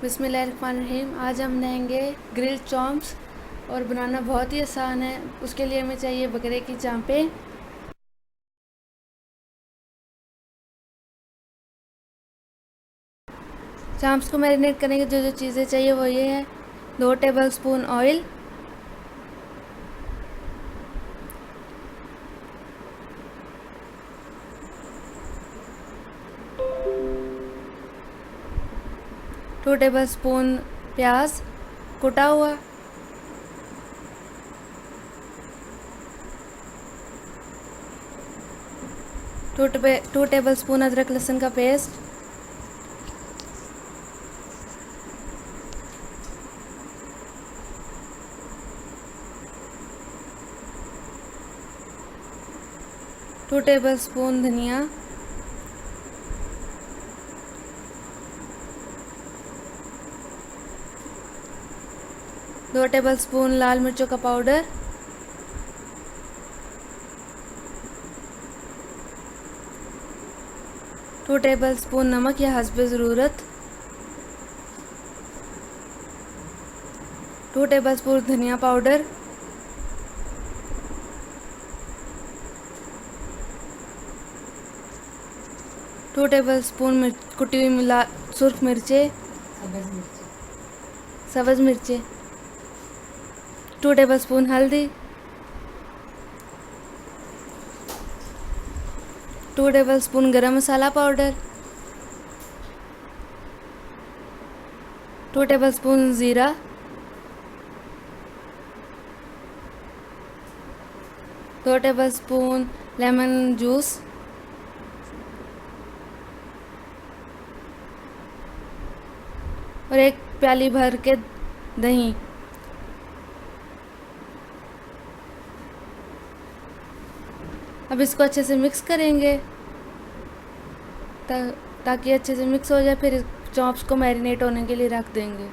बिस्मिल्लाहिर्रहमानिर्रहीम। आज हम बनाएंगे ग्रिल चॉम्प्स और बनाना बहुत ही आसान है। उसके लिए हमें चाहिए बकरे की चांपें, चांप्स को मैरिनेट करने की जो जो चीज़ें चाहिए वो ये है: 2 टेबलस्पून ऑयल, 2 टेबलस्पून प्याज कुटा हुआ, 2 टेबलस्पून अदरक लहसुन का पेस्ट, 2 टेबलस्पून धनिया, 2 टेबलस्पून लाल मिर्चों का पाउडर, 2 टेबलस्पून नमक या हस्बे ज़रूरत, 2 टेबलस्पून धनिया पाउडर, 2 टेबलस्पून कुटी हुई सुर्ख मिर्चें, सब्ज़ मिर्चें, 2 टेबलस्पून हल्दी, 2 टेबलस्पून गरम मसाला पाउडर, 2 टेबलस्पून ज़ीरा, 2 टेबलस्पून लेमन जूस, और 1 प्याली भर के दही। अब इसको अच्छे से मिक्स करेंगे ताकि अच्छे से मिक्स हो जाए। फिर चॉप्स को मैरिनेट होने के लिए रख देंगे।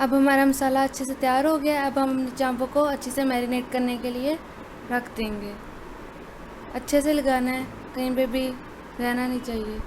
अब हमारा मसाला अच्छे से तैयार हो गया है। अब हम चांपों को अच्छे से मैरिनेट करने के लिए रख देंगे। अच्छे से लगाना है, कहीं पे भी रहना नहीं चाहिए।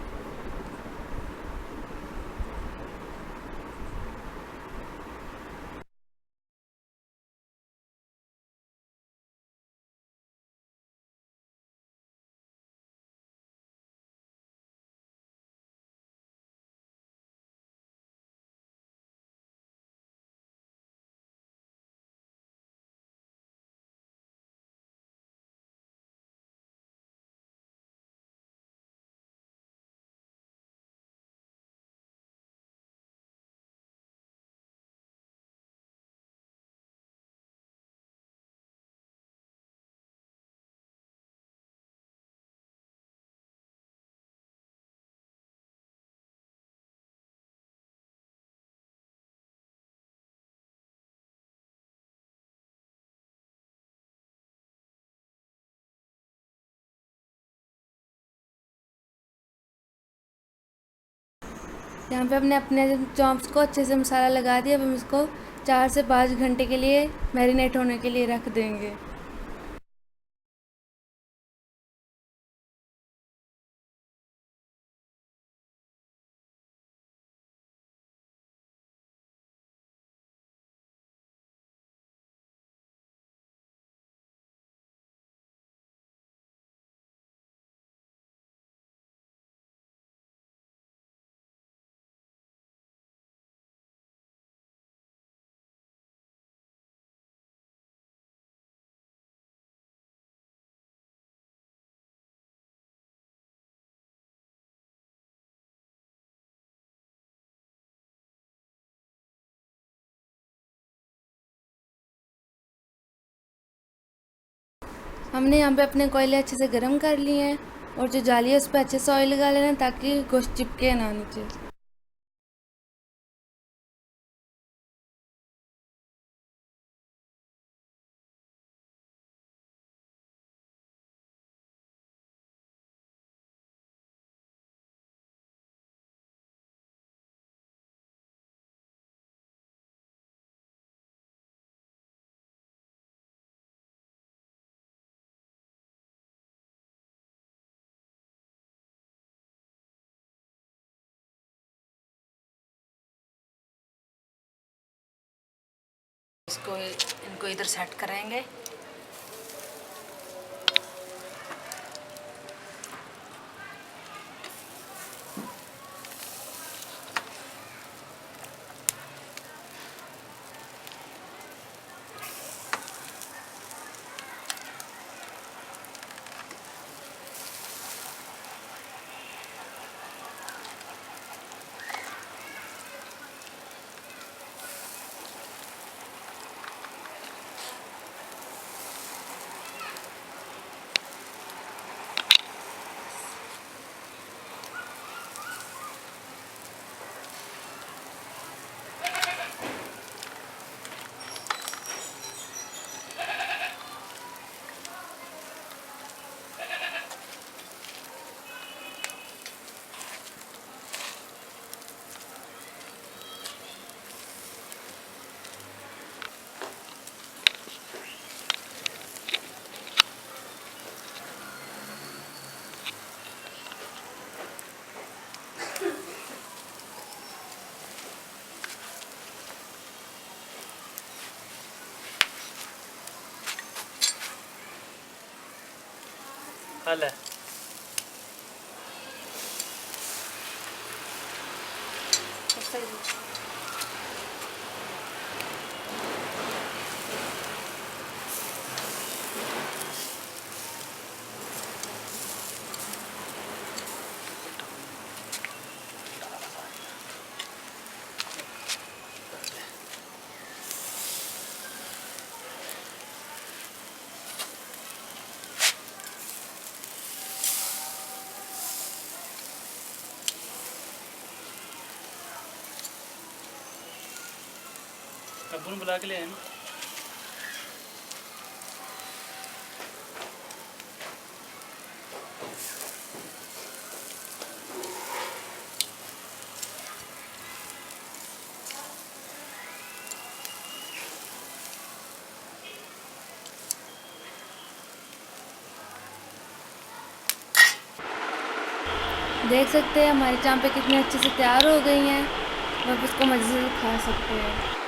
यहाँ पे हमने अपने चॉप्स को अच्छे से मसाला लगा दिया। अब हम इसको 4 से 5 घंटे के लिए मैरिनेट होने के लिए रख देंगे। हमने यहाँ पे अपने कोयले अच्छे से गर्म कर लिए हैं और जो जाली है उस पर अच्छे से ऑयल लगा लेना ताकि गोश्त चिपके ना नीचे। इनको इधर सेट करेंगे। हल अब्बू ने बुला के ले आए ना। देख सकते हैं हमारी चांपे कितनी अच्छे से तैयार हो गई हैं। अब इसको मज़े से खा सकते हैं।